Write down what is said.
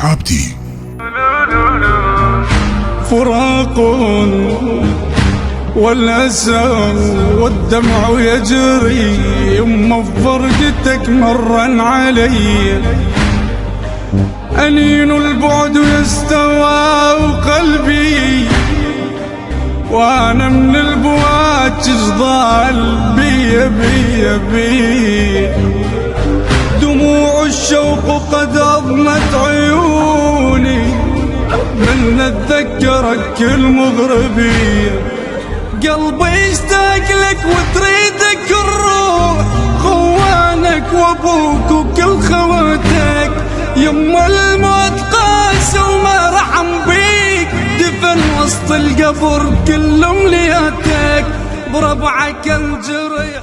العابدي. فراق والأسى والدمع يجري، يما فرقتك مرا علي، أنين البعد يستوى وقلبي، وأنا من البواج ضال بي بي بي، دموع الشوق قد أضمت عيوني من أتذكرك المغربي، قلبي يشتاق لك وتريدك الروح، خوانك وابوك وكل خواتك، يما الموت قاس وما رحم بيك، دفن وسط القبر كل امنياتك، بربعك الجريح.